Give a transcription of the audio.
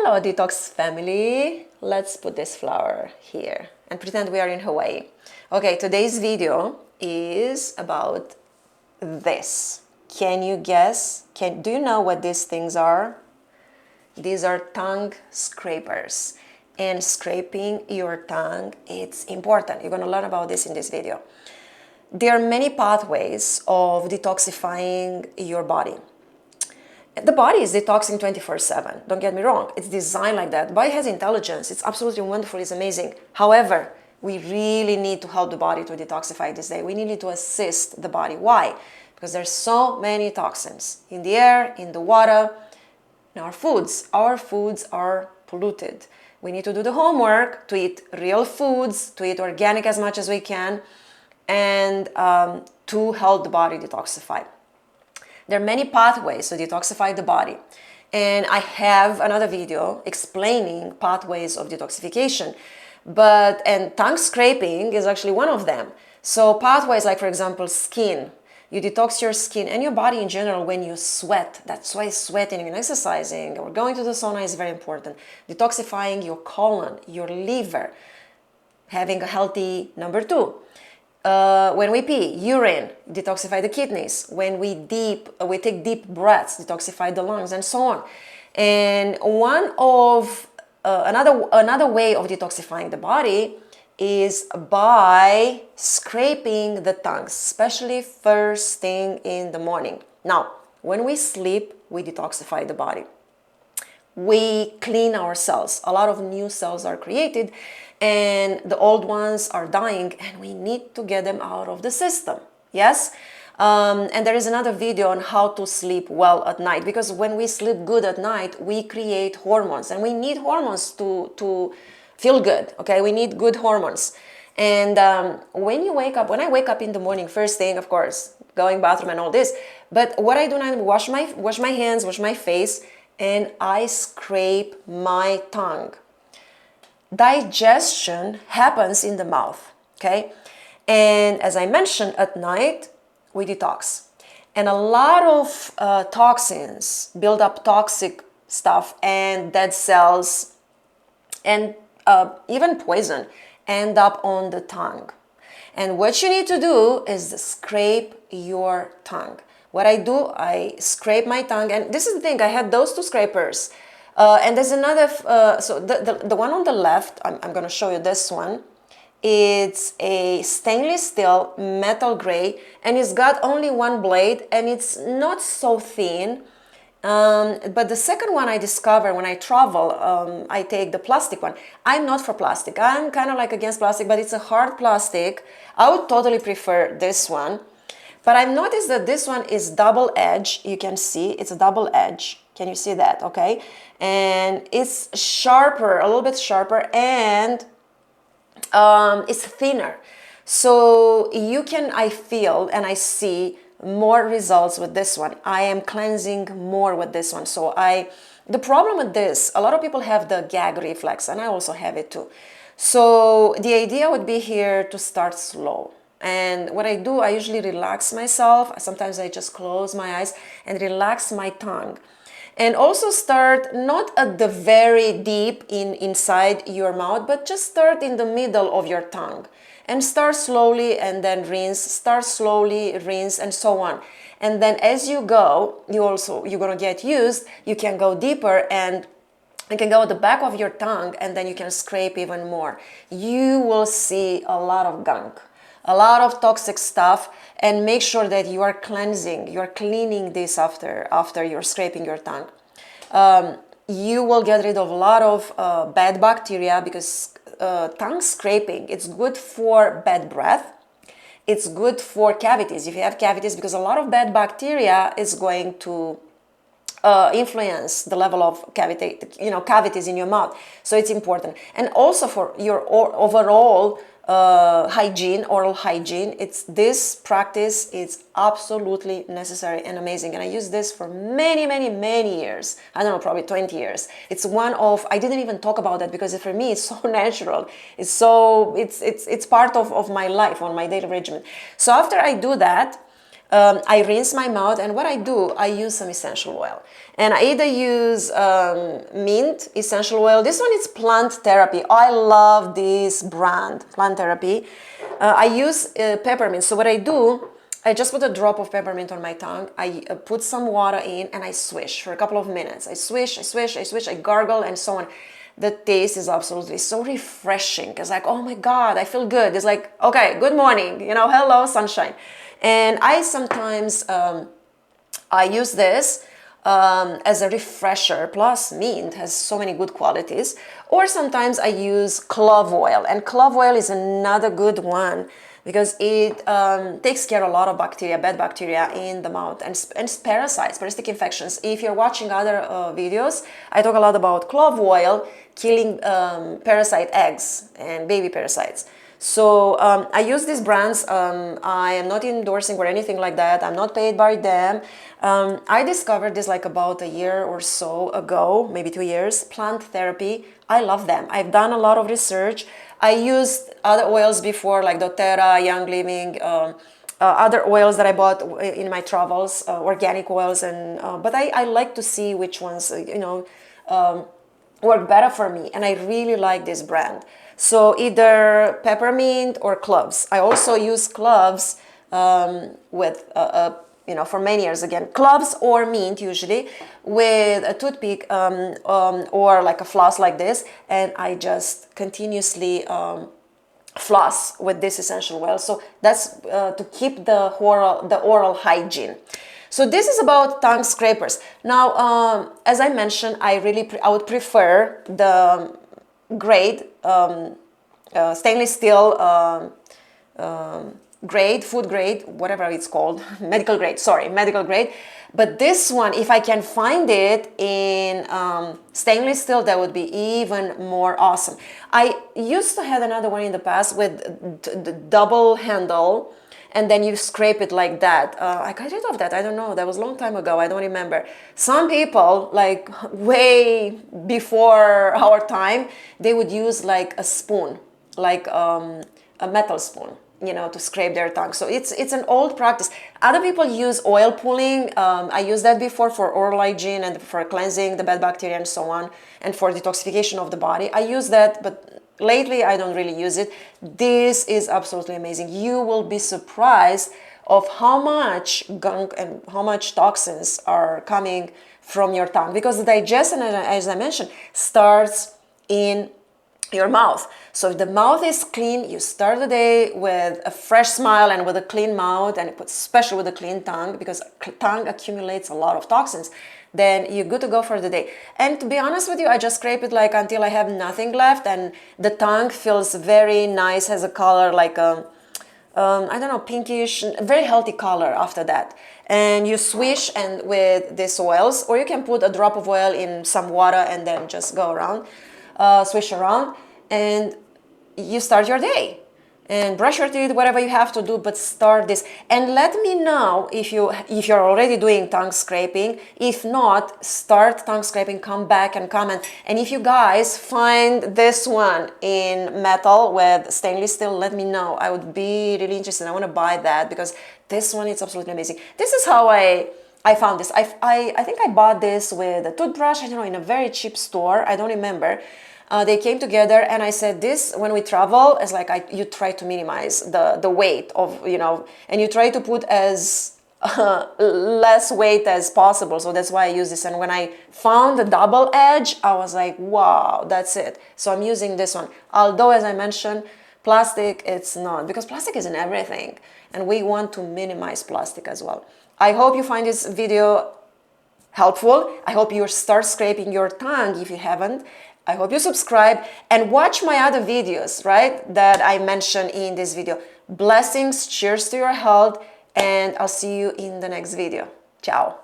Hello, Detox family. Let's put this flower here and pretend we are in Hawaii. Okay, today's video is about this. Can you guess? Do you know what these things are? These are tongue scrapers. And scraping your tongue, it's important. You're going to learn about this in this video. There are many pathways of detoxifying your body. The body is detoxing 24/7. Don't get me wrong. It's designed like that. The body has intelligence. It's absolutely wonderful. It's amazing. However, we really need to help the body to detoxify this day. We need to assist the body. Why? Because there's so many toxins in the air, in the water, in our foods. Our foods are polluted. We need to do the homework to eat real foods, to eat organic as much as we can, and to help the body detoxify. There are many pathways to detoxify the body. And I have another video explaining pathways of detoxification. And tongue scraping is actually one of them. So pathways like, for example, skin. You detox your skin and your body in general when you sweat. That's why sweating and exercising or going to the sauna is very important. Detoxifying your colon, your liver, having a healthy number 2. When we pee, urine, detoxify the kidneys. When we take deep breaths, detoxify the lungs, and so on. And another way of detoxifying the body is by scraping the tongue, especially first thing in the morning. Now, when we sleep, we detoxify the body. We clean our cells. A lot of new cells are created and the old ones are dying and we need to get them out of the system. Yes? And there is another video on how to sleep well at night, because when we sleep good at night, we create hormones and we need hormones to feel good. Okay, we need good hormones. And when I wake up in the morning, first thing, of course, going bathroom and all this, but what I do now, I wash my hands, wash my face, and I scrape my tongue. Digestion happens in the mouth, okay? And as I mentioned, at night, we detox. And a lot of toxins, build up toxic stuff and dead cells and even poison end up on the tongue. And what you need to do is scrape your tongue. What I do, I scrape my tongue, and this is the thing, I had those 2 scrapers. And there's another, so the one on the left, I'm going to show you this one. It's a stainless steel metal gray, and it's got only one blade, and it's not so thin. But the second one I discovered when I travel, I take the plastic one. I'm not for plastic. I'm kind of like against plastic, but it's a hard plastic. I would totally prefer this one. But I've noticed that this one is double edge. You can see it's a double edge. Can you see that? Okay. And it's sharper, a little bit sharper, and it's thinner. So I feel and I see more results with this one. I am cleansing more with this one. So the problem with this, a lot of people have the gag reflex, and I also have it too. So the idea would be here to start slow. And what I do, I usually relax myself. Sometimes I just close my eyes and relax my tongue. And also start not at the very deep inside your mouth, but just start in the middle of your tongue. And start slowly and then rinse, start slowly, rinse, and so on. And then as you go, you're going to get used. You can go deeper and you can go at the back of your tongue, and then you can scrape even more. You will see a lot of gunk, a lot of toxic stuff, and make sure that you are cleansing, you're cleaning this after you're scraping your tongue. You will get rid of a lot of bad bacteria, because tongue scraping, it's good for bad breath. It's good for cavities. If you have cavities, because a lot of bad bacteria is going to influence the level of cavities in your mouth. So it's important. And also for your overall hygiene, oral hygiene, this practice is absolutely necessary and amazing. And I use this for many, many, many years. I don't know, probably 20 years. It's I didn't even talk about that because for me it's so natural. It's part of my life, on my daily regimen. So after I do that, I rinse my mouth, and what I do, I use some essential oil. And I either use mint essential oil. This one is Plant Therapy. I love this brand, Plant Therapy. I use peppermint. So what I do, I just put a drop of peppermint on my tongue. I put some water in and I swish for a couple of minutes. I swish, I swish, I swish, I gargle and so on. The taste is absolutely so refreshing. It's like, oh my God, I feel good. It's like, okay, good morning, you know, hello, sunshine. And I sometimes, I use this as a refresher, plus mint has so many good qualities. Or sometimes I use clove oil, and clove oil is another good one because it takes care of a lot of bacteria, bad bacteria in the mouth, and parasites, parasitic infections. If you're watching other videos, I talk a lot about clove oil killing parasite eggs and baby parasites. So I use these brands. I am not endorsing or anything like that. I'm not paid by them. I discovered this like about a year or so ago, maybe 2 years. Plant Therapy. I love them. I've done a lot of research. I used other oils before, like doTERRA, Young Living, other oils that I bought in my travels, organic oils, and but I like to see which ones work better for me, and I really like this brand. So either peppermint or cloves. I also use cloves with for many years, again, cloves or mint usually, with a toothpick or like a floss like this, and I just continuously floss with this essential oil. So that's to keep the oral hygiene. So this is about tongue scrapers. Now, as I mentioned, I would prefer the grade, stainless steel grade, food grade, whatever it's called, medical grade. But this one, if I can find it in stainless steel, that would be even more awesome. I used to have another one in the past with the double handle, and then you scrape it like that. I got rid of that. I don't know. That was a long time ago. I don't remember. Some people, like way before our time, they would use like a spoon, like a metal spoon, to scrape their tongue. So it's an old practice. Other people use oil pulling. I used that before for oral hygiene and for cleansing the bad bacteria and so on, and for detoxification of the body. I use that, but lately I don't really use it. This is absolutely amazing. You will be surprised of how much gunk and how much toxins are coming from your tongue, because the digestion, as I mentioned, starts in your mouth. So if the mouth is clean, you start the day with a fresh smile and with a clean mouth, and especially with a clean tongue, because tongue accumulates a lot of toxins, then you're good to go for the day. And to be honest with you, I just scrape it like until I have nothing left, and the tongue feels very nice, has a color like a, I don't know, pinkish, very healthy color after that. And you swish and with these oils, or you can put a drop of oil in some water and then just go around, swish around, and you start your day. And brush your teeth, whatever you have to do, but start this. And let me know if you're already doing tongue scraping. If not, start tongue scraping, come back and comment. And if you guys find this one in metal with stainless steel, let me know. I would be really interested. I want to buy that because this one is absolutely amazing. This is how I found this. I think I bought this with a toothbrush, I don't know, in a very cheap store. I don't remember. They came together, and I said this, when we travel, it's like you try to minimize the weight of, and you try to put as less weight as possible. So that's why I use this. And when I found the double edge, I was like, wow, that's it. So I'm using this one. Although, as I mentioned, plastic, it's not, because plastic is in everything. And we want to minimize plastic as well. I hope you find this video helpful. I hope you start scraping your tongue if you haven't. I hope you subscribe and watch my other videos, right, that I mentioned in this video. Blessings, cheers to your health, and I'll see you in the next video. Ciao.